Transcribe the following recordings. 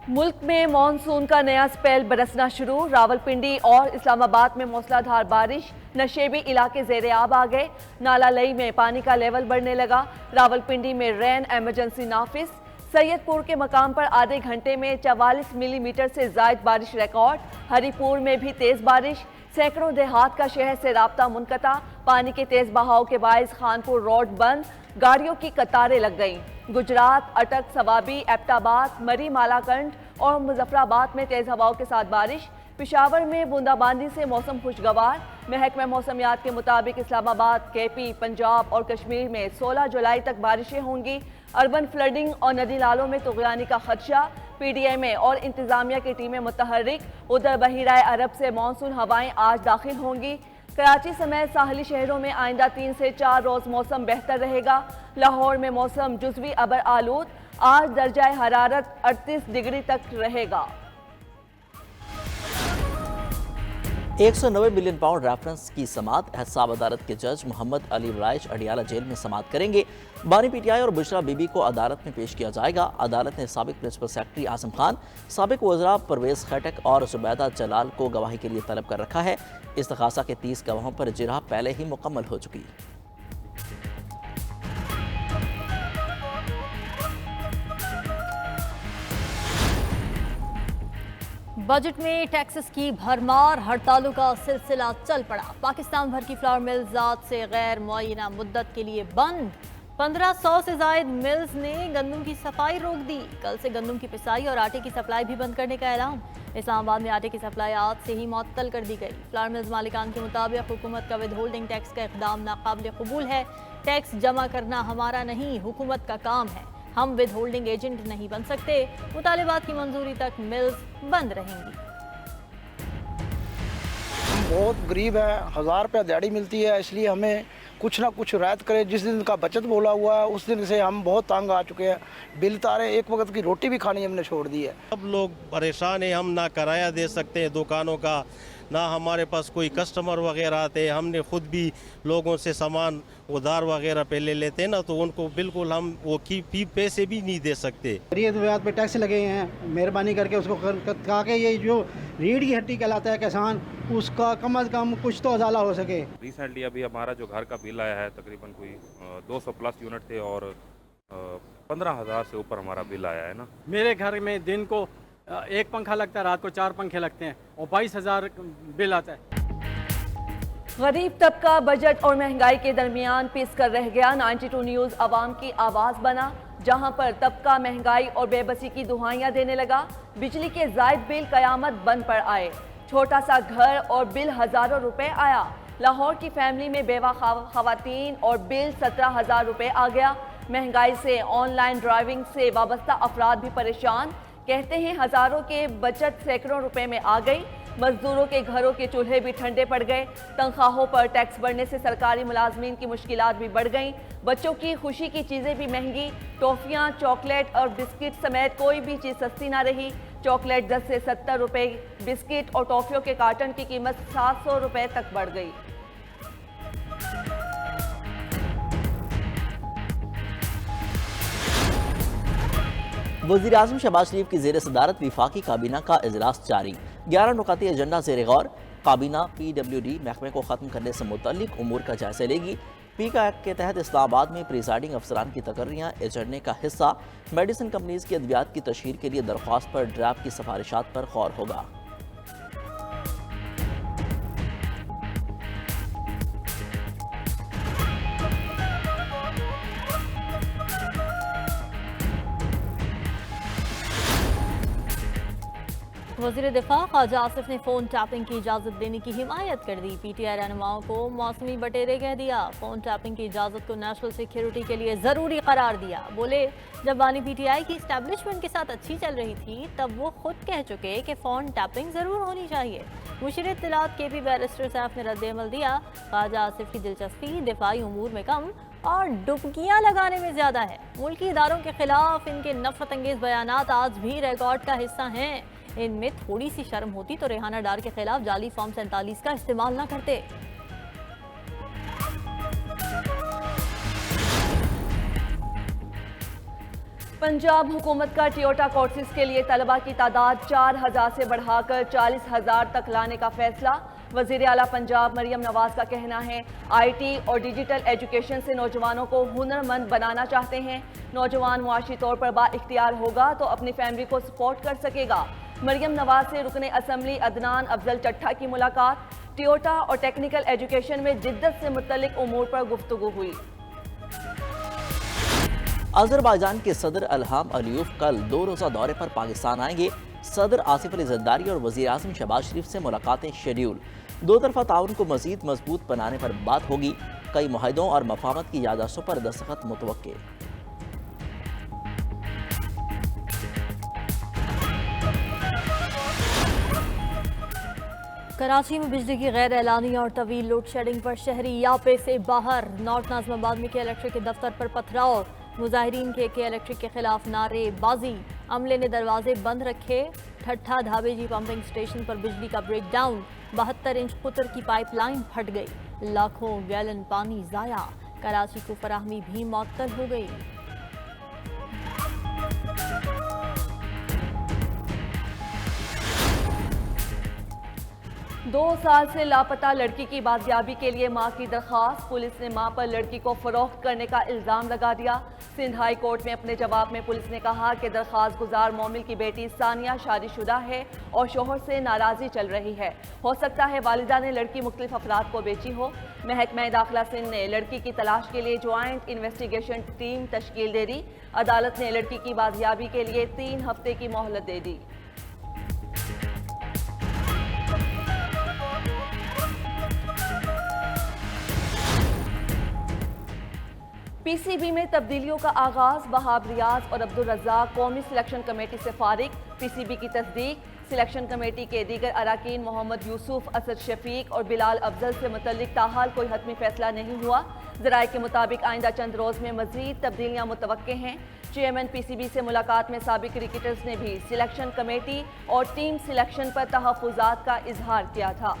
मुल्क में मानसून का नया स्पेल बरसना शुरू। रावलपिंडी और इस्लामाबाद में मूसलाधार बारिश, नशेबी इलाके ज़ेरे आब आ गए। नाला लई में पानी का लेवल बढ़ने लगा। रावलपिंडी में रेन एमरजेंसी नाफिज। सैयदपुर के मकाम पर आधे घंटे में 44 मिलीमीटर से ज़ायद बारिश रिकॉर्ड। हरीपुर में भी तेज़ बारिश। सैकड़ों देहात का शहर से राब्ता मुनक़ता। पानी के तेज़ बहाव के बायस खानपुर रोड बंद, गाड़ियों की कतारें लग गईं। गुजरात, अटक, सवाबी, एबटाबाद, मरी, मालाकंड और मुजफ्फराबाद में तेज़ हवाओं के साथ बारिश। पिशावर में बूंदाबांदी से मौसम खुशगवार। महकमा मौसमियात के मुताबिक इस्लामाबाद, केपी, पंजाब और कश्मीर में 16 जुलाई तक बारिशें होंगी। अर्बन फ्लडिंग और नदी नालों में तुग़यानी का खदशा। PDMA और इंतजामिया की टीमें मुतहर्रिक। उधर बहिराए अरब से मानसून हवाएं आज दाखिल होंगी। कराची समेत साहली शहरों में आइंदा 3 से 4 रोज़ मौसम बेहतर रहेगा। लाहौर में मौसम जुज़वी अबर आलूद। आज दर्जा हरारत 38 डिग्री तक रहेगा। 190 मिलियन पाउंड रेफरेंस की समात एहसाब अदालत के जज मोहम्मद अली राइश अडियाला जेल में समात करेंगे। बानी PTI और बुशरा बीबी को अदालत में पेश किया जाएगा। अदालत ने साबिक प्रिंसिपल सेक्रेटरी आजम खान, साबिक वज़रा परवेज खटक और जुबैदा जलाल को गवाही के लिए तलब कर रखा है। इस्तग़ासा के 30 गवाहों पर जिरह पहले ही मुकम्मल हो चुकी। बजट में टैक्सेस की भरमार, हड़तालों का सिलसिला चल पड़ा। पाकिस्तान भर की फ्लावर मिल्स आज से गैर मुअय्यना मुद्दत के लिए बंद। 1500 से जायद मिल्स ने गंदम की सफाई रोक दी। कल से गंदम की पिसाई और आटे की सप्लाई भी बंद करने का ऐलान। इस्लामाबाद में आटे की सप्लाई आज से ही मुअत्तल कर दी गई। फ्लावर मिल्स मालिकान के मुताबिक हुकूमत का विदहोल्डिंग टैक्स का इक़दाम नाकाबिल कबूल है। टैक्स जमा करना हमारा नहीं, हुकूमत का काम है। हम विद होल्डिंग एजेंट नहीं बन सकते। मुतालिबात की मंजूरी तक मिल्स बंद रहेंगी। हम बहुत गरीब है, 1000 रुपया दिहाड़ी मिलती है, इसलिए हमें कुछ ना कुछ रायत करे। जिस दिन का बचत बोला हुआ है उस दिन से हम बहुत तंग आ चुके हैं। बिल तारे, एक वक्त की रोटी भी खानी हमने छोड़ दी है। सब लोग परेशान हैं। हम ना किराया दे सकते हैं दुकानों का, ना हमारे पास कोई कस्टमर वगैरह आते हैं। हमने खुद भी लोगों से सामान उधार वगैरह पे ले लेते हैं ना, तो उनको बिल्कुल हम वो की पैसे भी नहीं दे सकते। रीत पे टैक्स लगे हैं, मेहरबानी करके उसको कहा कि ये जो रीढ़ की हड्डी कहलाता है किसान, उसका कम अज़ कम कुछ तो अजाला हो सके। रिसेंटली अभी हमारा जो घर का बिल आया है तकरीबन कोई 200 प्लस यूनिट थे और 15,000 से ऊपर हमारा बिल आया है ना। मेरे घर में दिन को एक पंखा लगता है, रात को 4 पंखे लगते हैं और 22,000 बिल आता है। गरीब तबका बजट और महंगाई के दरमियान पिस कर रह गया। 92 न्यूज़ आवाम की आवाज़ बना, जहां पर तबका महंगाई और बेबसी की दुहाइयां देने लगा। बिजली के जायद बिल कयामत बन पर आए। छोटा सा घर और बिल हज़ारों रुपए आया। लाहौर की फैमिली में बेवा खवातीन और बिल 17,000 रुपए आ गया। महंगाई से, ऑनलाइन ड्राइविंग से वाबस्ता अफराद भी परेशान। कहते हैं हज़ारों के बचत सैकड़ों रुपए में आ गई। मजदूरों के घरों के चूल्हे भी ठंडे पड़ गए। तनख्वाहों पर टैक्स बढ़ने से सरकारी मुलाजमीन की मुश्किलात भी बढ़ गईं। बच्चों की खुशी की चीज़ें भी महंगी। टॉफ़ियाँ, चॉकलेट और बिस्किट समेत कोई भी चीज़ सस्ती ना रही। चॉकलेट 10 से 70 रुपए, बिस्किट और टॉफ़ियों के कार्टन की कीमत 700 रुपए तक बढ़ गई। वज़ीर आज़म शहबाज शरीफ की ज़ेर सदारत विफाकी काबीना का इजलास जारी। 11 नुकाती एजेंडा ज़ेर गौर। काबीना PWD महकमे को ख़त्म करने से मुतल्लिक उमूर का जायजा लेगी। पीका एक्ट के तहत इस्लामाबाद में प्रिजाइडिंग अफसरान की तकर्रियाँ एजेंडे का हिस्सा। मेडिसिन कंपनीज़ की अद्वियात की तशहीर के लिए दरख्वास्त पर ड्राफ्ट की सिफारिशात पर गौर होगा। वज़ीर दिफा ख्वाजा आसिफ ने फ़ोन टैपिंग की इजाज़त देने की हिमायत कर दी। PTI रहनुमाओं को मौसमी बटेरे कह दिया। फ़ोन टैपिंग की इजाज़त को नेशनल सिक्योरिटी के लिए ज़रूरी करार दिया। बोले, जब बानी PTI की इस्टेब्लिशमेंट के साथ अच्छी चल रही थी तब वो खुद कह चुके कि फ़ोन टैपिंग ज़रूर होनी चाहिए। मुशीर इत्तलात KP बैरिस्टर साहब ने रद्द-ए-अमल दिया। ख्वाजा आसिफ की दिलचस्पी दिफाई उमूर में कम और डुबकियाँ लगाने में ज़्यादा है। मुल्की इदारों के खिलाफ इनके नफरत अंगेज़ बयानात आज भी रिकॉर्ड का हिस्सा हैं। इनमें थोड़ी सी शर्म होती तो रेहाना डार के खिलाफ जाली फॉर्म 47 का इस्तेमाल ना करते। पंजाब हुकूमत का टोयोटा कोर्सेज के लिए तलबा की तादाद 4,000 से बढ़ाकर 40,000 तक लाने का फैसला। वज़ीर आला पंजाब मरियम नवाज का कहना है IT और डिजिटल एजुकेशन से नौजवानों को हुनरमंद बनाना चाहते हैं। नौजवान मुआशी तौर पर बाइख्तियार होगा तो अपनी फैमिली को सपोर्ट कर सकेगा। मरियम नवाज से रुकने असम्बली अदनान अफजल चट्ठा की मुलाकात। टोयोटा और टेक्निकल एजुकेशन में जिद्दत से मुतल्लिक उमूर पर गुफ्तगू हुई। अजरबैजान के सदर इल्हाम अलीयव कल 2 रोज़ा दौरे पर पाकिस्तान आएंगे। सदर आसिफ अली जरदारी और वज़ीर आज़म शहबाज शरीफ से मुलाकातें शेड्यूल। दो तरफा ताउन को मज़ीद मजबूत बनाने पर बात होगी। कई मुआहदों और मफाहमत की यादाश्तों पर दस्तखत मुतवक्के। कराची में बिजली की गैर एलानी और तवील लोड शेडिंग पर शहरी यापे से बाहर। नॉर्थ नाज़िमाबाद में के इलेक्ट्रिक के दफ्तर पर पथराव। मुजाहिरीन के इलेक्ट्रिक के खिलाफ नारेबाजी। अमले ने दरवाजे बंद रखे। ठट्ठा धाबेजी पंपिंग स्टेशन पर बिजली का ब्रेकडाउन। 72 इंच कुतर की पाइपलाइन फट गई। लाखों गैलन पानी जाया। कराची को फराहमी भी मुअत्तल हो गई। दो साल से लापता लड़की की बाजियाबी के लिए मां की दरख्वास्त। पुलिस ने मां पर लड़की को फरोख्त करने का इल्जाम लगा दिया। सिंध हाई कोर्ट में अपने जवाब में पुलिस ने कहा कि दरख्वास्त गुजार मोमिल की बेटी सानिया शादीशुदा है और शोहर से नाराजी चल रही है। हो सकता है वालिदा ने लड़की मुख्तलिफ अफराद को बेची हो। महकमा दाखिला सिंध ने लड़की की तलाश के लिए ज्वाइंट इन्वेस्टिगेशन टीम तश्कील दे दी। अदालत ने लड़की की बाजियाबी के लिए 3 हफ्ते की मोहलत दे दी। PCB में तब्दीलियों का आगाज। वहाब रियाज और अब्दुल रज़ाक कौमी सिलेक्शन कमेटी से फारिग। PCB की तस्दीक। सिलेक्शन कमेटी के दीगर अरकान मोहम्मद यूसुफ, असद शफीक और बिलाल अफजल से मुतल्लिक ताहाल कोई हतमी फैसला नहीं हुआ। ज़राए के मुताबिक आइंदा चंद रोज़ में मज़ीद तब्दीलियाँ मुतवक्के हैं। चेयरमैन PCB से मुलाकात में साबिक क्रिकेटर्स ने भी सिलेक्शन कमेटी और टीम सिलेक्शन पर तहफ़्फ़ुज़ात का इजहार किया था।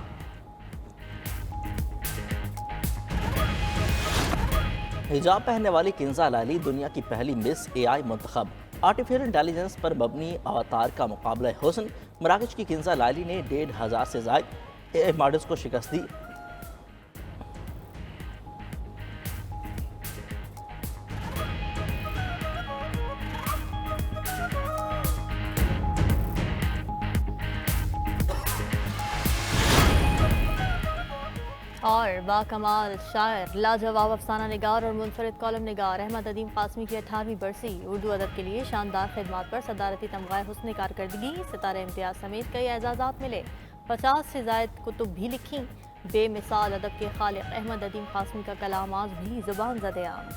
हिजाब पहनने वाली किंजा लाली दुनिया की पहली मिस AI मुंतखब। आर्टिफिशियल इंटेलिजेंस पर मबनी अवतार का मुकाबला हुस्न। मराकश की किंजा लाली ने 1,500 से ज़ायद AI मॉडल्स को शिकस्त दी। और बाकमाल शायर, लाजवाब अफसाना निगार और मुनफरिद कॉलम निगार अहमद अदीम कासमी की 18वीं बरसी। उर्दू अदब के लिए शानदार खिदमात पर सदारती तमगा हुस्न कारकर्दगी, सितारे इम्तियाज समेत कई एजाज़ात मिले। 50 से ज़ायद कुतुब भी लिखी। बेमिसाल अदब के खालिक अहमद अदीम कासमी का कलाम आज भी ज़ुबान ज़दे आम।